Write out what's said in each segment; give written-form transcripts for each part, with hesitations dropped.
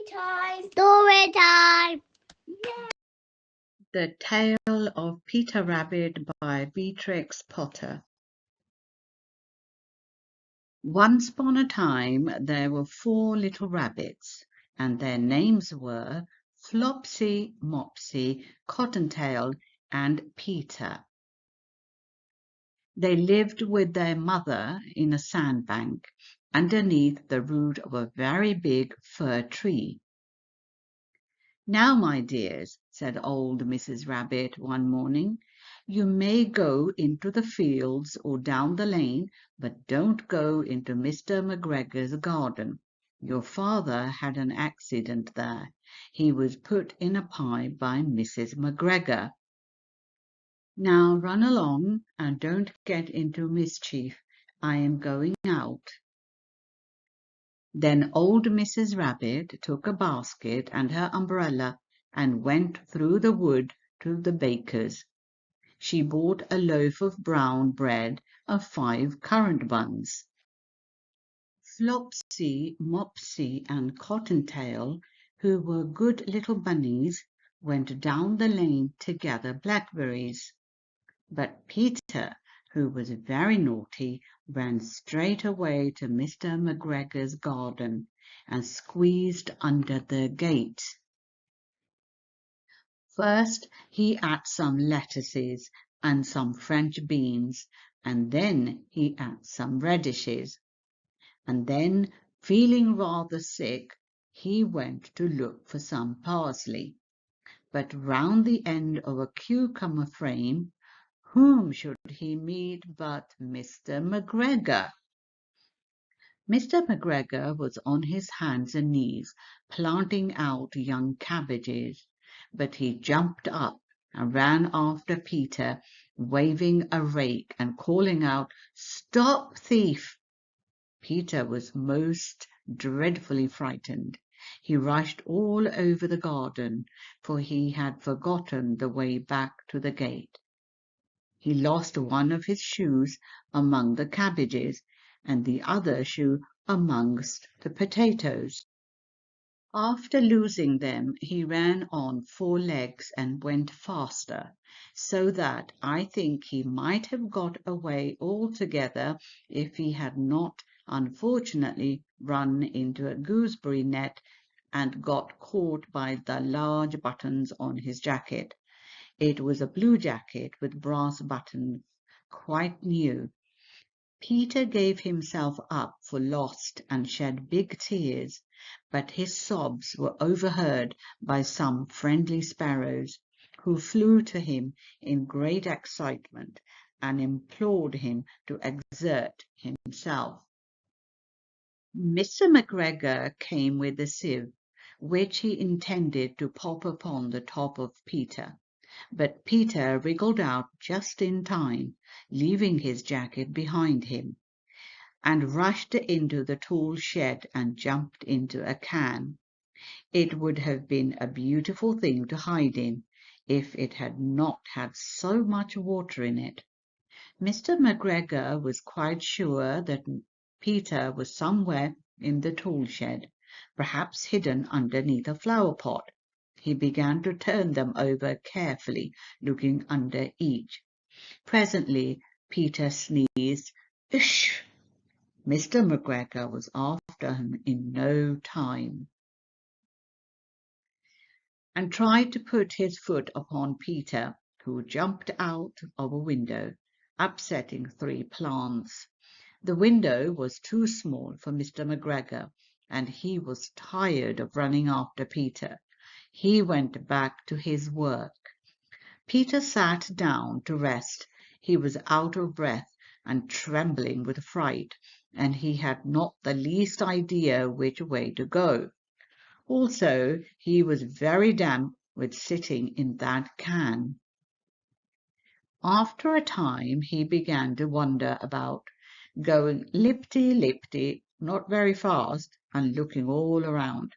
Story time. The Tale of Peter Rabbit by Beatrix Potter. Once upon a time there were 4 little rabbits, and their names were Flopsy, Mopsy, Cottontail, and Peter. They lived with their mother in a sandbank underneath the root of a very big fir tree. "Now, my dears," said old Mrs. Rabbit one morning, "you may go into the fields or down the lane, but don't go into Mr. McGregor's garden. Your father had an accident there. He was put in a pie by Mrs. McGregor. Now run along and don't get into mischief. I am going out." Then old Mrs. Rabbit took a basket and her umbrella and went through the wood to the baker's. She bought a loaf of brown bread and 5 currant buns. Flopsy, Mopsy, and Cottontail, who were good little bunnies, went down the lane to gather blackberries. But Peter, who was very naughty, ran straight away to Mr. McGregor's garden and squeezed under the gate. First he ate some lettuces and some French beans, and then he ate some radishes. And then, feeling rather sick, he went to look for some parsley. But round the end of a cucumber frame, whom should he meet but Mr. McGregor? Mr. McGregor was on his hands and knees planting out young cabbages, but he jumped up and ran after Peter, waving a rake and calling out, "Stop, thief!" Peter was most dreadfully frightened. He rushed all over the garden, for he had forgotten the way back to the gate. He lost one of his shoes among the cabbages, and the other shoe amongst the potatoes. After losing them, he ran on 4 legs and went faster, so that I think he might have got away altogether if he had not unfortunately run into a gooseberry net and got caught by the large buttons on his jacket. It was a blue jacket with brass buttons, quite new. Peter gave himself up for lost and shed big tears, but his sobs were overheard by some friendly sparrows, who flew to him in great excitement and implored him to exert himself. Mr. McGregor came with a sieve, which he intended to pop upon the top of Peter. But Peter wriggled out just in time, leaving his jacket behind him, and rushed into the tool shed and jumped into a can. It would have been a beautiful thing to hide in, if it had not had so much water in it. Mr. McGregor was quite sure that Peter was somewhere in the tool shed, perhaps hidden underneath a flower pot. He began to turn them over carefully, looking under each. Presently Peter sneezed, "Ish!" Mr. McGregor was after him in no time, and tried to put his foot upon Peter, who jumped out of a window, upsetting 3 plants. The window was too small for Mr. McGregor, and he was tired of running after Peter. He went back to his work. Peter sat down to rest. He was out of breath and trembling with fright, and he had not the least idea which way to go. Also, he was very damp with sitting in that can. After a time he began to wander about, going lipty-lipty, not very fast, and looking all around.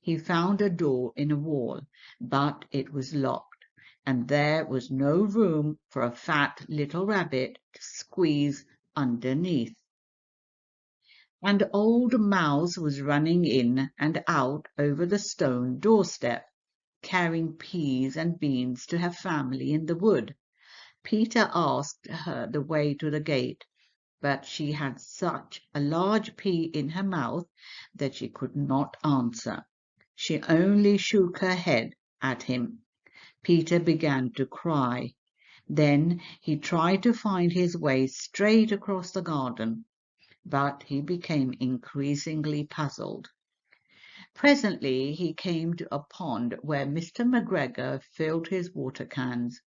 He found a door in a wall, but it was locked, and there was no room for a fat little rabbit to squeeze underneath. and old Mouse was running in and out over the stone doorstep, carrying peas and beans to her family in the wood. Peter asked her the way to the gate, but she had such a large pea in her mouth that she could not answer. She only shook her head at him. Peter began to cry. Then he tried to find his way straight across the garden, but he became increasingly puzzled. Presently he came to a pond where Mr. McGregor filled his water cans.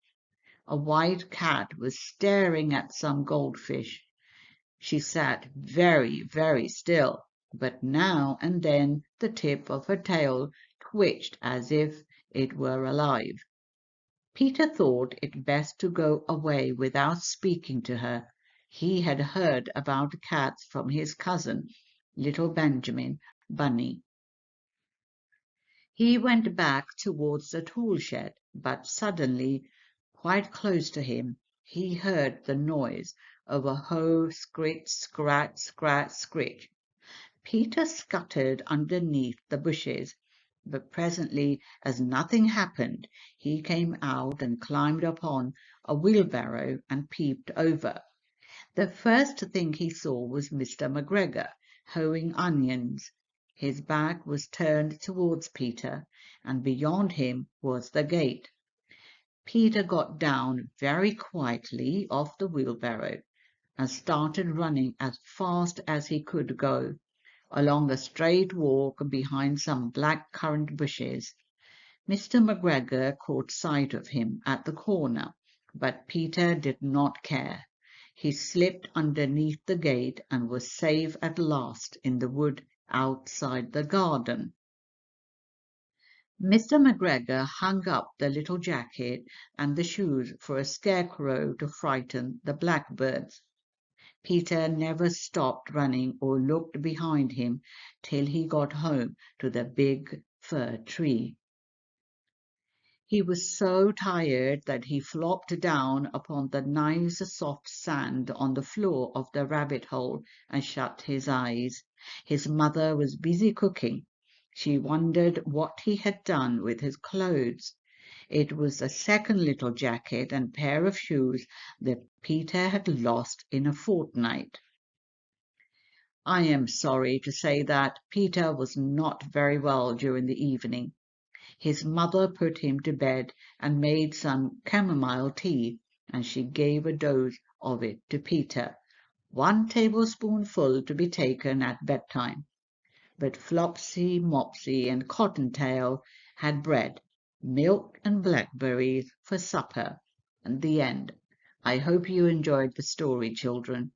A white cat was staring at some goldfish. She sat very, very still, but now and then the tip of her tail twitched as if it were alive. Peter thought it best to go away without speaking to her. He had heard about cats from his cousin, little Benjamin Bunny. He went back towards the tool shed, but suddenly, quite close to him, he heard the noise of a hoe scritch, scratch, scratch, scritch. Peter scuttered underneath the bushes, but presently, as nothing happened, he came out and climbed upon a wheelbarrow and peeped over. The first thing he saw was Mr. McGregor hoeing onions. His back was turned towards Peter, and beyond him was the gate. Peter got down very quietly off the wheelbarrow and started running as fast as he could go, along a straight walk behind some black currant bushes. Mr. McGregor caught sight of him at the corner, but Peter did not care. He slipped underneath the gate and was safe at last in the wood outside the garden. Mr. McGregor hung up the little jacket and the shoes for a scarecrow to frighten the blackbirds. Peter never stopped running or looked behind him till he got home to the big fir tree. He was so tired that he flopped down upon the nice soft sand on the floor of the rabbit hole and shut his eyes. His mother was busy cooking. She wondered what he had done with his clothes. It was the second little jacket and pair of shoes that Peter had lost in a fortnight. I am sorry to say that Peter was not very well during the evening. His mother put him to bed and made some chamomile tea, and she gave a dose of it to Peter, 1 tablespoonful to be taken at bedtime. But Flopsy, Mopsy, and Cottontail had bread, milk, and blackberries for supper. And the end. I hope you enjoyed the story, children.